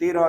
13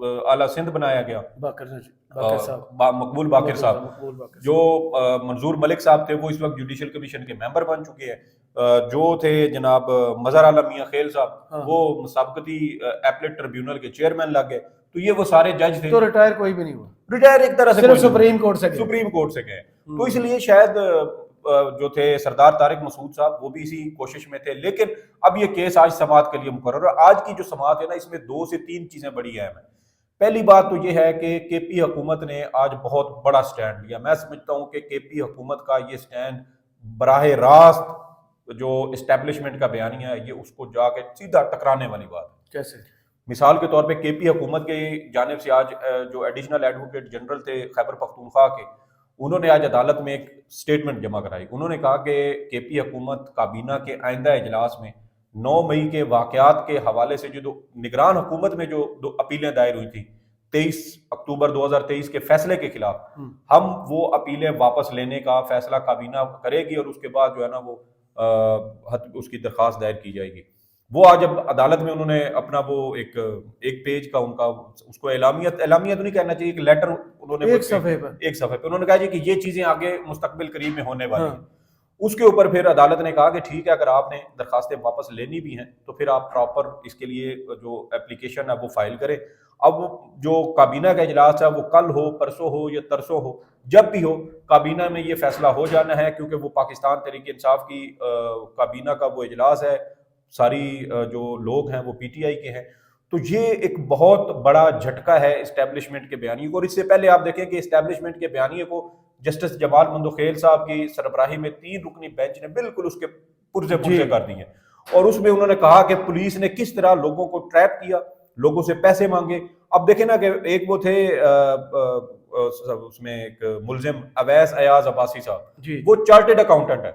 اعلیٰ سندھ بنایا گیا باقر صاحب، مقبول باقر صاحب، مقبول باقر جو منظور ملک صاحب تھے وہ اس وقت جوڈیشل کمیشن کے ممبر بن چکے ہیں، جو تھے جناب مظہر عالم میاں خیل صاحب وہ مسابقتی ایپلیٹ ٹریبیونل کے چیئرمین لگ گئے. تو یہ وہ سارے جج تھے. تو ریٹائر کوئی بھی نہیں ہوا، ریٹائر ایک طرح سے صرف سپریم کورٹ سے گئے. سپریم کورٹ سے گئے. تو اس لیے شاید جو تھے سردار طارق مسعود صاحب وہ بھی اسی کوشش میں تھے. لیکن اب یہ کیس آج سماعت کے لیے مقرر ہے. آج کی جو سماعت ہے نا، اس میں 2 سے 3 چیزیں بڑی اہم ہیں. پہلی بات تو یہ ہے کہ کے پی حکومت نے آج بہت بڑا سٹینڈ لیا. میں سمجھتا ہوں کہ کے پی حکومت کا یہ سٹینڈ براہ راست جو اسٹیبلشمنٹ کا بیانیہ ہے یہ اس کو جا کے سیدھا ٹکرانے والی بات ہے. کیسے؟ مثال کے طور پہ کے پی حکومت کی جانب سے آج جو ایڈیشنل ایڈوکیٹ جنرل تھے خیبر پختونخوا کے، انہوں نے آج عدالت میں ایک سٹیٹمنٹ جمع کرائی. انہوں نے کہا کہ کے پی حکومت کابینہ کے آئندہ اجلاس میں 9 مئی کے واقعات کے حوالے سے جو نگران حکومت میں جو 2 اپیلیں دائر ہوئی تھیں 23 اکتوبر 2023 کے فیصلے کے خلاف، ہم وہ اپیلیں واپس لینے کا فیصلہ کابینہ کرے گی اور اس کے بعد جو ہے نا وہ اس کی درخواست دائر کی جائے گی. وہ آج اب عدالت میں انہوں نے اپنا وہ ایک پیج کا ان کا اس کو اعلامیہ تو نہیں کہنا چاہیے، ایک لیٹر انہوں نے ایک صفحے پہ انہوں نے کہا جی کہ یہ چیزیں آگے مستقبل قریب میں ہونے والی ہیں. اس کے اوپر پھر عدالت نے کہا کہ ٹھیک ہے، اگر آپ نے درخواستیں واپس لینی بھی ہیں تو پھر آپ پراپر اس کے لیے جو اپلیکیشن ہے وہ فائل کریں. اب جو کابینہ کا اجلاس ہے وہ کل ہو، پرسوں ہو یا ترسوں ہو، جب بھی ہو کابینہ میں یہ فیصلہ ہو جانا ہے، کیونکہ وہ پاکستان تحریک انصاف کی کابینہ کا وہ اجلاس ہے. ساری جو لوگ ہیں وہ پی ٹی آئی کے ہیں. تو یہ ایک بہت بڑا جھٹکا ہے اسٹیبلشمنٹ کے بیانیے کو. اور اس سے پہلے آپ دیکھیں کہ اسٹیبلشمنٹ کے بیانیے کو جسٹس جمال مندوخیل صاحب کی سربراہی میں 3 رکنی بینچ نے بالکل اس کے پرزے کر دیے. اور اس میں انہوں نے کہا کہ پولیس نے کس طرح لوگوں کو ٹریپ کیا، لوگوں سے پیسے مانگے. اب دیکھیں نا کہ ایک وہ تھے اس میں ایک ملزم اویس ایاز عباسی صاحب، وہ چارٹرڈ اکاؤنٹنٹ ہے.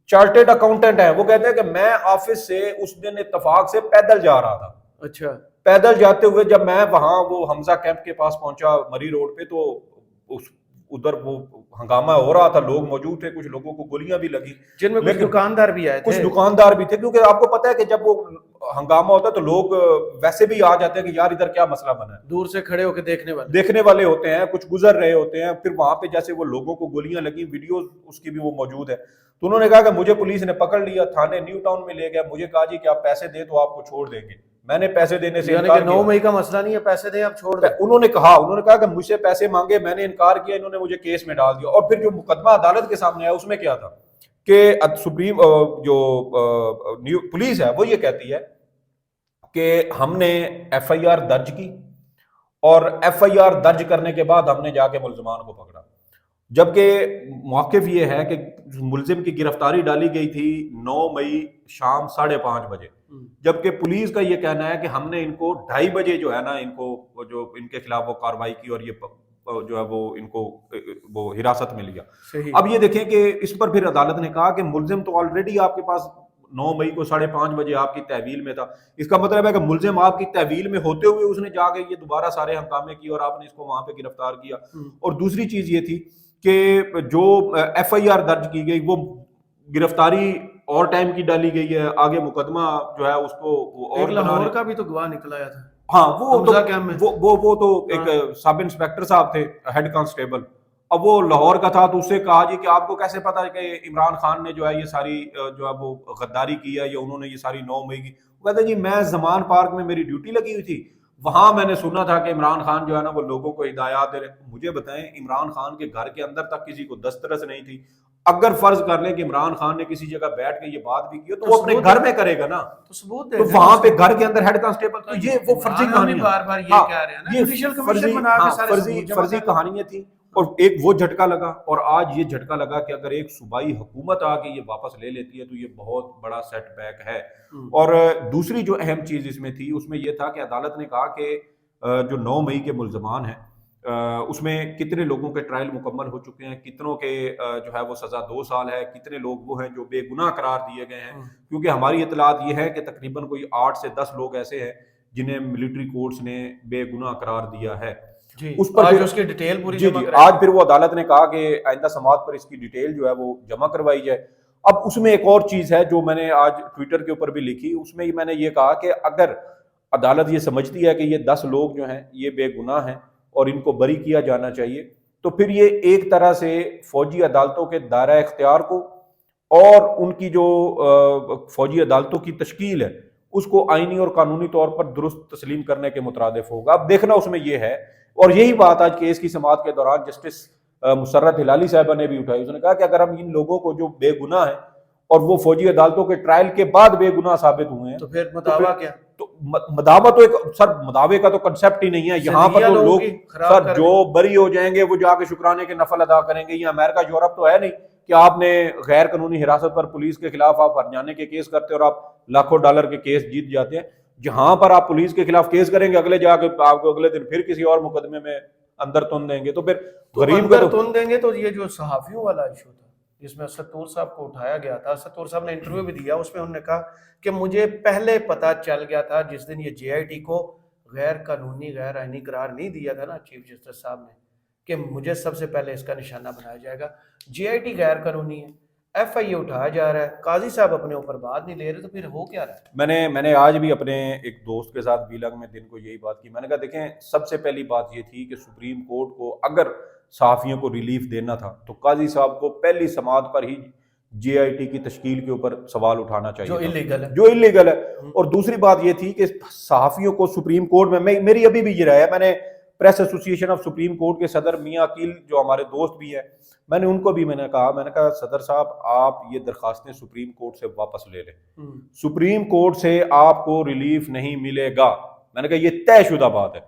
چارٹرڈ اکاؤنٹنٹ ہے. وہ کہتے ہیں کہ میں آفس سے اس دن اتفاق سے پیدل جا رہا تھا. اچھا. پیدل جاتے ہوئے جب میں وہاں وہ حمزہ کیمپ کے پاس پہنچا مری روڈ پہ، تو ادھر وہ ہنگامہ ہو رہا تھا، لوگ موجود تھے، کچھ لوگوں کو گولیاں بھی لگی، جن میں کچھ دکاندار بھی آئے تھے. کچھ دکاندار بھی تھے، کیونکہ آپ کو پتا ہے کہ جب وہ ہنگامہ ہوتا ہے تو لوگ ویسے بھی آ جاتے ہیں کہ یار ادھر کیا مسئلہ بنا ہے. دور سے کھڑے ہو کے دیکھنے والے ہوتے ہیں، کچھ گزر رہے ہوتے ہیں. پھر وہاں پہ جیسے وہ لوگوں کو گولیاں لگی، ویڈیوز اس کی بھی وہ موجود ہے. تو انہوں نے کہا کہ مجھے پولیس نے پکڑ لیا، تھانے نیو ٹاؤن میں لے گیا. مجھے کہا جی کہ آپ پیسے دیں تو آپ کو چھوڑ دیں گے. میں نے پیسے دینے سے انکار کیا. 9 مئی کا مسئلہ نہیں ہے، پیسے دیں آپ چھوڑ دیں. انہوں نے کہا کہ مجھ سے پیسے مانگے، میں نے انکار کیا، انہوں نے مجھے کیس میں ڈال دیا. اور پھر جو مقدمہ عدالت کے سامنے آیا اس میں کیا تھا کہ سپریم جو پولیس ہے وہ یہ کہتی ہے کہ ہم نے ایف آئی آر درج کی، اور ایف آئی آر درج کرنے کے بعد ہم نے جا کے ملزمان کو پکڑا. جبکہ موقف یہ ہے کہ ملزم کی گرفتاری ڈالی گئی تھی 9 مئی شام 5:30 بجے، جبکہ پولیس کا یہ کہنا ہے کہ ہم نے ان کو 2:30 بجے جو ہے نا ان کو جو ان کے خلاف وہ کارروائی کی اور یہ جو ہے وہ ان کو وہ حراست میں لیا. اب یہ دیکھیں کہ اس پر پھر عدالت نے کہا کہ ملزم تو آلریڈی آپ کے پاس 9 مئی کو 5:30 بجے آپ کی تحویل میں تھا. اس کا مطلب ہے کہ ملزم آپ کی تحویل میں ہوتے ہوئے اس نے جا کے یہ دوبارہ سارے ہنگامے کیے اور آپ نے اس کو وہاں پہ گرفتار کیا. اور دوسری چیز یہ تھی کہ جو ایف آئی آر درج کی گئی وہ گرفتاری اور ٹائم کی ڈالی گئی ہے، آگے مقدمہ جو ہے اس کو اور لاہور کا بھی تو گواہ نکل آیا تھا. ہاں وہ تو ایک سب انسپیکٹر صاحب تھے، ہیڈ کانسٹیبل. اب وہ لاہور کا تھا تو اس سے کہا جی کہ آپ کو کیسے پتا ہے کہ عمران خان نے جو ہے یہ ساری جو ہے وہ غداری کی ہے یا انہوں نے یہ ساری 9 مئی کی. وہ کہتے ہیں جی میں زمان پارک میں میری ڈیوٹی لگی ہوئی تھی، وہاں میں نے سنا تھا کہ عمران خان جو ہے نا وہ لوگوں کو ہدایات دے رہے. مجھے بتائیں عمران خان کے گھر کے اندر تک کسی کو دسترس نہیں تھی. اگر فرض کر لیں کہ عمران خان نے کسی جگہ بیٹھ کے یہ بات بھی کی تو وہ اپنے گھر میں کرے گا نا، تو ثبوت تو وہاں پہ گھر کے اندر ہیڈ کانسٹیبل. تو یہ وہ فرضی کہانیاں بار بار یہ کہہ رہے ہیں نا، جوڈیشل کمیشن بنا کے سارے فرضی کہانیاں تھیں. اور ایک وہ جھٹکا لگا، اور آج یہ جھٹکا لگا کہ اگر ایک صوبائی حکومت آ کے یہ واپس لے لیتی ہے تو یہ بہت بڑا سیٹ بیک ہے. اور دوسری جو اہم چیز اس میں تھی اس میں یہ تھا کہ عدالت نے کہا کہ جو 9 مئی کے ملزمان ہیں اس میں کتنے لوگوں کے ٹرائل مکمل ہو چکے ہیں، کتنوں کے جو ہے وہ سزا 2 سال ہے، کتنے لوگ وہ ہیں جو بے گناہ قرار دیے گئے ہیں. کیونکہ ہماری اطلاعات یہ ہے کہ تقریباً کوئی 8 سے 10 لوگ ایسے ہیں جنہیں ملٹری کورٹس نے بے گناہ قرار دیا ہے. اس پر آج اس کی ڈیٹیل پوری جمع کرائی. آج پھر وہ عدالت نے کہا کہ آئندہ سماعت پر اس کی ڈیٹیل جو ہے وہ جمع کروائی جائے. اب اس میں ایک اور چیز ہے جو میں نے آج ٹویٹر کے اوپر بھی لکھی، اس میں میں نے یہ کہا کہ اگر عدالت یہ سمجھتی ہے کہ یہ 10 لوگ جو ہیں یہ بے گناہ ہیں اور ان کو بری کیا جانا چاہیے، تو پھر یہ ایک طرح سے فوجی عدالتوں کے دائرہ اختیار کو اور ان کی جو فوجی عدالتوں کی تشکیل ہے اس کو آئینی اور قانونی طور پر درست تسلیم کرنے کے مترادف ہوگا۔ اب دیکھنا اس میں یہ ہے، اور یہی بات آج کیس کی سماعت کے دوران جسٹس مسرت ہلالی صاحبہ نے بھی اٹھائی۔ اس نے کہا کہ اگر ہم ان لوگوں کو جو بے گناہ ہیں اور وہ فوجی عدالتوں کے ٹرائل کے بعد بے گناہ ثابت ہوئے ہیں تو پھر مداوا کیا؟ تو مداوا تو ایک سر مداوے کا تو کنسیپٹ ہی نہیں ہے یہاں پر، تو لوگ سر جو بری ہو جائیں گے وہ جا کے شکرانے کے نفل ادا کریں گے۔ یہ امریکہ یورپ تو ہے نہیں کہ آپ نے غیر قانونی حراست پر پولیس کے خلاف آپ ہرجانے کے کیس کرتے اور آپ لاکھوں ڈالر کے کیس جیت جاتے ہیں۔ جہاں پر آپ پولیس کے خلاف کیس کریں گے اگلے جا کے آپ کو اگلے دن پھر کسی اور مقدمے میں اندر تن دیں گے، تو پھر غریب کو تن دیں گے۔ تو یہ جو صحافیوں والا ایشو تھا جس میں اسد طور صاحب کو اٹھایا گیا تھا، اسد طور صاحب نے انٹرویو بھی دیا، اس میں انہوں نے کہا کہ مجھے پہلے پتہ چل گیا تھا جس دن یہ جے آئی ٹی کو غیر قانونی غیر آئینی قرار نہیں دیا تھا نا چیف جسٹس صاحب نے، کہ مجھے سب سے پہلے اس کا نشانہ بنایا جائے گا۔ جے آئی ٹی غیر قانونی ہے، ایف آئی اے اٹھایا جا رہا ہے، قاضی صاحب اپنے اوپر بات نہیں لے رہے، تو پھر ہو کیا رہا ہے؟ میں نے آج بھی اپنے ایک دوست کے ساتھ بیلنگ میں دن کو یہی بات کی۔ میں نے کہا دیکھیں سب سے پہلی بات یہ تھی کہ سپریم کورٹ کو اگر صحافیوں کو ریلیف دینا تھا تو قاضی صاحب کو پہلی سماعت پر ہی جے آئی ٹی کی تشکیل کے اوپر سوال اٹھانا چاہیے، جو انلیگل ہے۔ اور دوسری بات یہ تھی کہ صحافیوں کو سپریم کورٹ میں میری ابھی بھی یہ رائے ہے، میں نے پریس ایسوسی ایشن آف سپریم کورٹ کے صدر میاں عقیل جو ہمارے دوست بھی ہیں، میں نے ان کو بھی میں نے کہا صدر صاحب آپ یہ درخواستیں سپریم کورٹ سے واپس لے لیں، سپریم کورٹ سے آپ کو ریلیف نہیں ملے گا۔ میں نے کہا یہ طے شدہ بات ہے،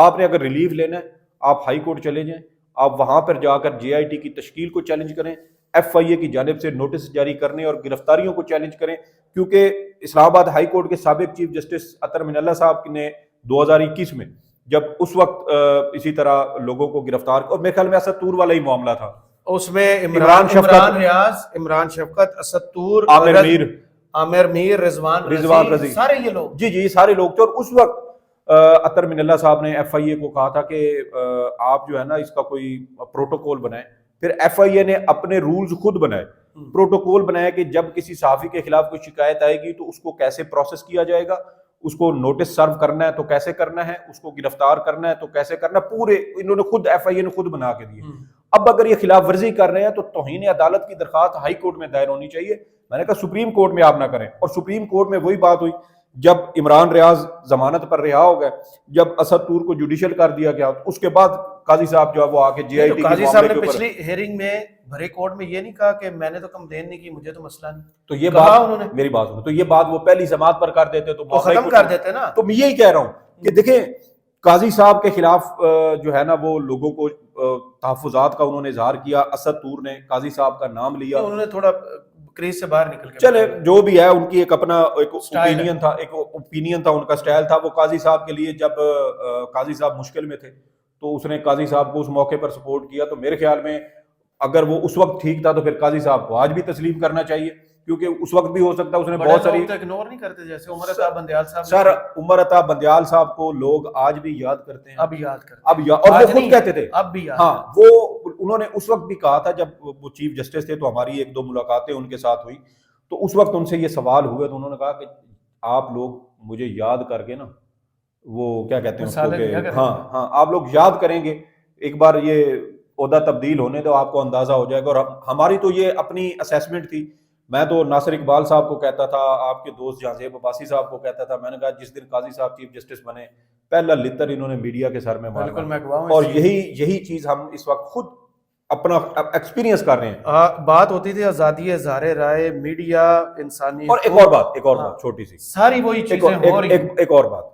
آپ نے اگر ریلیف لینا ہے آپ ہائی کورٹ چلے جائیں، آپ وہاں پر جا کر جے آئی ٹی کی تشکیل کو چیلنج کریں، ایف آئی اے کی جانب سے نوٹس جاری کرنے اور گرفتاریوں کو چیلنج کریں، کیونکہ اسلام آباد ہائی کورٹ کے سابق چیف جسٹس اطہر من اللہ صاحب نے 2021 میں جب اس وقت اسی طرح لوگوں کو گرفتار، اور میرے خیال میں اسد طور والا ہی معاملہ تھا، اس میں عمران ریاض، عمران شفقت، اسد طور، عامر میر، رضوان رضی، سارے یہ لوگ جی سارے لوگ تھے۔ اور اس وقت اطہر من اللہ صاحب نے ایف آئی اے کو کہا تھا کہ آپ جو ہے نا اس کا کوئی پروٹوکول بنائیں، پھر ایف آئی اے نے اپنے رولز خود بنائے، پروٹوکول بنایا کہ جب کسی صحافی کے خلاف کوئی شکایت آئے گی تو اس کو کیسے پروسیس کیا جائے گا، اس کو نوٹس سرو کرنا ہے تو کیسے کرنا ہے، اس کو گرفتار کرنا ہے تو کیسے کرنا ہے، پورے انہوں نے خود ایف آئی اے نے خود بنا کے دیے۔ اب اگر یہ خلاف ورزی کر رہے ہیں تو توہین عدالت کی درخواست ہائی کورٹ میں دائر ہونی چاہیے۔ میں نے کہا سپریم کورٹ میں آپ نہ کریں، اور سپریم کورٹ میں وہی بات ہوئی جب عمران ریاض ضمانت پر رہا ہو گئے، جب اسد طور کو جوڈیشل کر دیا گیا، اس کے بعد قاضی صاحب جو ہے وہ آ کے جے آئی ٹی قاضی صاحب نے پچھلی ہیئرنگ میں بھرے کورٹ میں یہ نہیں کہا کہ میں نے تو کمپلین نہیں کی، مجھے تو مسئلہ نہیں، تو یہ بات انہوں نے میری بات سنو، تو یہ بات وہ پہلی سماعت پر کر دیتے تو ختم کر دیتے نا۔ تو میں یہی کہہ رہا ہوں کہ دیکھیں قاضی صاحب کے خلاف جو ہے نا وہ لوگوں کو تحفظات کا انہوں نے اظہار کیا، اسد طور نے قاضی صاحب کا نام لیا، انہوں نے تھوڑا کریز سے باہر نکل کے چلے جو بھی ہے ان کی ایک اپنا اوپینین تھا، ایک اوپینین تھا، ان کا سٹائل تھا۔ وہ قاضی صاحب کے لیے جب قاضی صاحب مشکل میں تھے تو اس نے قاضی صاحب کو اس موقع پر سپورٹ کیا، تو میرے خیال میں اگر وہ اس وقت ٹھیک تھا تو پھر قاضی صاحب کو آج بھی تسلیم کرنا چاہیے، کیونکہ اس وقت بھی ہو سکتا ہے اس نے بہت ساری اگنور نہیں کرتے، جیسے عمر عطا بندیال صاحب، سر عمر عطا بندیال صاحب کو لوگ آج بھی یاد کرتے ہیں، اب یاد کرتے ہیں، اور وہ خود کہتے تھے، اب بھی ہاں وہ انہوں نے اس وقت بھی کہا تھا جب وہ چیف جسٹس تھے، تو ہماری ایک دو ملاقاتیں ان کے ساتھ ہوئی، تو اس وقت ان سے یہ سوال ہوئے تو انہوں نے کہا کہ آپ لوگ مجھے یاد کر کے نا وہ کیا کہتے ہیں اس کو کہ ہاں آپ لوگ یاد کریں گے، ایک بار یہ عہدہ تبدیل ہونے تو آپ کو اندازہ ہو جائے گا۔ اور ہماری تو یہ اپنی اسیسمنٹ تھی، میں تو ناصر اقبال صاحب کو کہتا تھا، آپ کے دوست جہاں زیب عباسی صاحب کو کہتا تھا، میں نے کہا جس دن قاضی صاحب چیف جسٹس بنے پہلا لتر انہوں نے میڈیا کے سر میں مارا، اور یہی چیز ہم اس وقت خود اپنا ایکسپیرینس کر رہے ہیں۔ بات ہوتی تھی آزادی اظہار رائے، میڈیا، انسانی، اور ایک اور بات چھوٹی سی، ساری وہی چیزیں ہو رہی ہیں۔ ایک اور بات،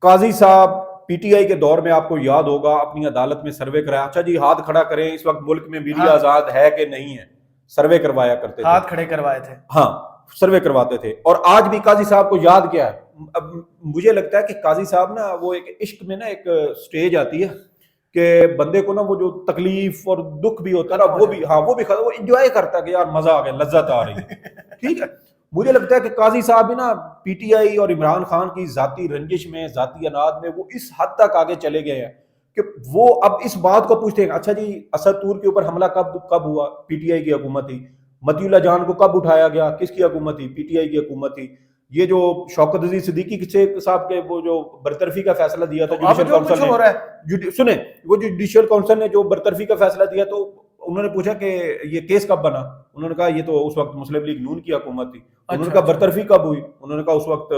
قاضی صاحب پی ٹی آئی کے دور میں آپ کو یاد ہوگا اپنی عدالت میں سروے کرایا، اچھا جی ہاتھ کھڑا کریں اس وقت ملک میں میڈیا آزاد ہے کہ نہیں ہے، سروے کروایا کرتے تھے، ہاتھ کھڑے کروائے تھے، ہاں سروے کرواتے تھے۔ اور آج بھی قاضی صاحب کو یاد کیا ہے، اب مجھے لگتا ہے کہ قاضی صاحب نا وہ ایک عشق میں نا ایک سٹیج آتی ہے کہ بندے کو نا وہ جو تکلیف اور دکھ بھی ہوتا ہے نا وہ بھی وہ انجوائے کرتا ہے کہ یار مزہ آ گیا، لذت آ رہی، ٹھیک ہے۔ مجھے لگتا ہے کہ قاضی صاحب بھی نا پی ٹی آئی اور عمران خان کی ذاتی رنجش میں، ذاتی اناد میں وہ اس حد تک آگے چلے گئے ہیں کہ وہ اب اس بات کو پوچھتے ہیں اچھا جی اسد طور کے اوپر حملہ کب ہوا، پی ٹی آئی کی حکومت تھی، مطیع اللہ جان کو کب اٹھایا گیا، کس کی حکومت تھی، پی ٹی آئی کی حکومت تھی، یہ جو شوکت عزیز صدیقی صاحب کے وہ جو برطرفی کا فیصلہ دیا تھا اب جو کچھ ہو رہا ہے سنیں وہ جوڈیشل کونسل نے جو برطرفی کا فیصلہ دیا تو انہوں نے پوچھا کہ یہ کیس کب بنا؟ انہوں نے کہا یہ تو اس وقت مسلم لیگ نون کی حکومت تھی. انہوں نے کہا برطرفی کب ہوئی؟ انہوں نے کہا اس وقت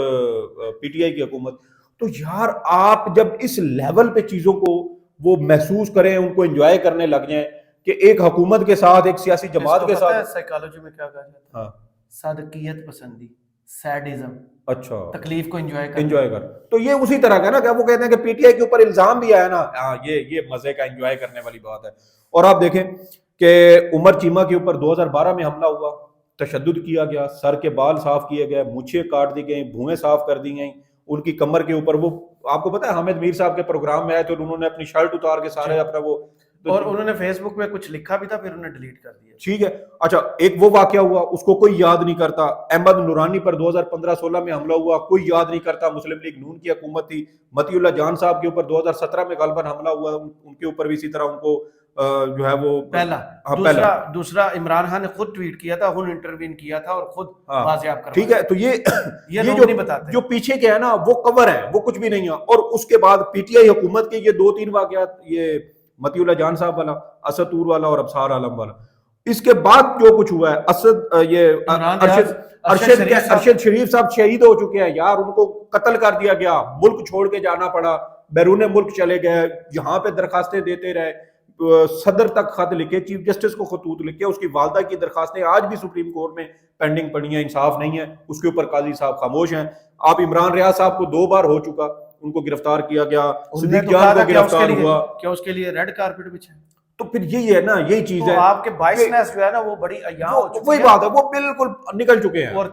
پی ٹی آئی کی حکومت. تو یار آپ جب اس لیول پہ چیزوں کو وہ محسوس کریں, ان کو انجوائے کرنے لگ جائیں کہ ایک حکومت کے ساتھ ایک سیاسی جماعت کے ساتھ, سائیکالوجی میں کیا کہا جاتا ہے؟ ہاں, صادقیت پسندی, سیڈزم, اچھا تکلیف کو انجوائے کر. تو یہ اسی طرح کا نا کہ وہ کہتے ہیں کہ پی ٹی آئی کے اوپر الزام بھی آیا نا, یہ مزے کا انجوائے کرنے والی بات ہے. اور آپ دیکھیں کہ عمر چیمہ کے اوپر 2012 میں حملہ ہوا, تشدد کیا گیا, سر کے بال صاف کیے گئے, مونچھیں کاٹ دی گئیں, بھویں صاف کر دی گئیں, ان کی کمر کے اوپر وہ آپ کو پتا ہے حامد میر صاحب کے پروگرام میں آئے تو انہوں نے اپنی شرٹ اتار کے سارے اپنا وہ, اور انہوں نے فیس بک پہ کچھ لکھا بھی تھا پھر انہوں نے ڈیلیٹ کر دیا. ٹھیک ہے, اچھا ایک وہ واقعہ ہوا اس کو کوئی یاد نہیں کرتا. احمد نورانی پر 2015-16 میں حملہ ہوا, کوئی یاد نہیں کرتا, مسلم لیگ نون کی حکومت تھی. متی اللہ جان صاحب کے اوپر 2017 میں غالباً حملہ ہوا, ان کے اوپر بھی اسی طرح ان کو جو ہے وہ پہلا. دوسرا عمران خان نے خود ٹویٹ کیا تھا, خود انٹروین کیا تھا اور خود بازیاب کروایا. ٹھیک ہے, تو یہ لوگ نہیں بتاتے جو پیچھے کے ہے نا وہ کور ہے, وہ کچھ بھی نہیں ہے. اور اس کے بعد پی ٹی آئی حکومت کے یہ 2-3 واقعات, یہ متی اللہ جان صاحب والا, اسد طور والا اور ابصار عالم والا, اس کے بعد جو کچھ ہوا ہے ارشد شریف صاحب شہید ہو چکے ہیں یار, ان کو قتل کر دیا گیا, ملک چھوڑ کے جانا پڑا, بیرون ملک چلے گئے, یہاں پہ درخواستیں دیتے رہے, صدر تک خط لکھے, چیف جسٹس کو خطوط لکھے, اس کی والدہ کی درخواستیں آج بھی سپریم کورٹ میں پینڈنگ پڑی ہیں, انصاف نہیں ہے, اس کے اوپر قاضی صاحب خاموش ہیں. آپ عمران ریاض صاحب کو 2 بار ہو چکا, ان کو گرفتار کیا گیا, صدیق جان کو گرفتار ہوا, کیا اس کے لیے ریڈ کارپٹ بچھا. تو پھر یہی ہے نا, یہی چیز ہے. آپ کے بائسنس جو ہے نا وہ بڑی ایام ہو چکی ہے, وہی بات ہے, وہ بالکل نکل چکے ہیں. اور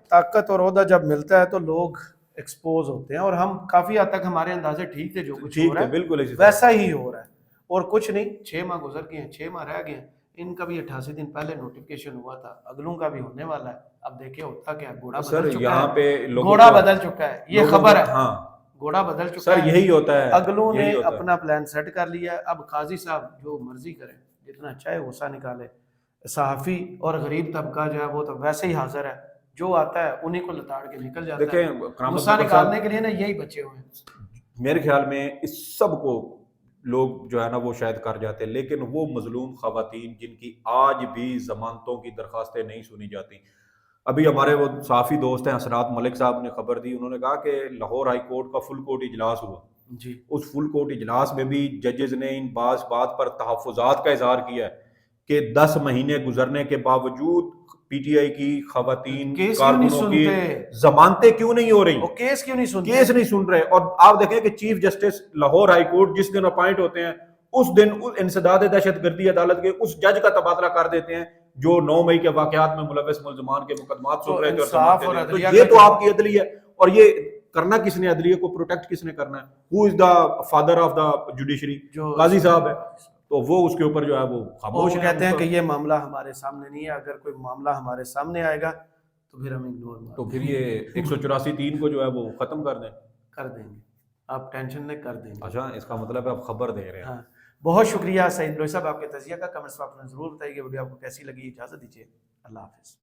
طاقت اور عہدہ جب ملتا ہے تو لوگ ایکسپوز ہوتے ہیں, اور ہم کافی حد تک ہمارے اندازے ٹھیک تھے, جو کچھ ہو رہا ہے بالکل ویسا ہی ہو رہا ہے. اور کچھ نہیں, 6 ماہ گزر گئے ہیں, 6 ماہ رہ گئے ہیں, ان کا بھی 88 دن پہلے نوٹیفکیشن ہوا تھا, اگلوں کا بھی ہونے والا ہے. اب دیکھیں ہوتا کیا, گھوڑا بدل چکا ہے, گھوڑا بدل چکا ہے, یہ خبر ہے. ہاں, گھوڑا بدل چکا ہے, یہی ہوتا ہے. اگلوں نے اپنا پلان سیٹ کر لیا ہے. اب قاضی صاحب جو مرضی کریں, جتنا چاہے غصہ نکالے, صحافی اور غریب طبقہ جو ہے وہ تو ویسے ہی حاضر ہے, جو آتا ہے انہیں کو لتاڑ کے نکل جاتا ہے. غصہ نکالنے کے لیے نا یہی بچے ہوئے ہیں. میرے خیال میں اس سب کو لوگ جو ہے نا وہ شاید کر جاتے ہیں, لیکن وہ مظلوم خواتین جن کی آج بھی ضمانتوں کی درخواستیں نہیں سنی جاتی. ابھی ہمارے وہ صحافی دوست ہیں حسنات ملک صاحب نے خبر دی, انہوں نے کہا کہ لاہور ہائی کورٹ کا فل کورٹ اجلاس ہوا جی, اس فل کورٹ اجلاس میں بھی ججز نے ان بات پر تحفظات کا اظہار کیا ہے کہ 10 مہینے گزرنے کے باوجود پی ٹی آئی کی خواتین کارکنوں کی ضمانتیں کیوں نہیں ہو رہی, کیس کیوں نہیں سنتے, کیس نہیں سن رہے. اور آپ دیکھیں کہ chief justice Lahore high court جس دن اپوائنٹ ہوتے ہیں اس دن انسداد دہشت گردی عدالت کے اس جج کا تبادلہ کر دیتے ہیں جو 9 مئی کے واقعات میں ملوث ملزمان کے مقدمات سن رہے تھے. تو یہ تو آپ کی عدلیہ ہے, اور یہ کرنا کس نے, عدلیہ کو پروٹیکٹ کس نے کرنا ہے؟ Who is the father of the judiciary, قاضی صاحب ہے. تو وہ اس کے اوپر جو ہے وہ خاموش کہتے ہیں کہ یہ معاملہ ہمارے سامنے نہیں ہے, اگر کوئی معاملہ ہمارے سامنے آئے گا تو پھر ہم اگنور ماریں, تو پھر یہ 184(3) کو جو ہے وہ ختم کر دیں گے. آپ ٹینشن نہ کر دیں گے. اچھا, اس کا مطلب ہے آپ خبر دے رہے ہیں. ہاں, بہت شکریہ سعید بلوچ صاحب, آپ کے تجزیہ کا کمنٹس میں آپ نے ضرور بتائیے. ویڈیو آپ کو کیسی لگی, اجازت دیجیے, اللہ حافظ.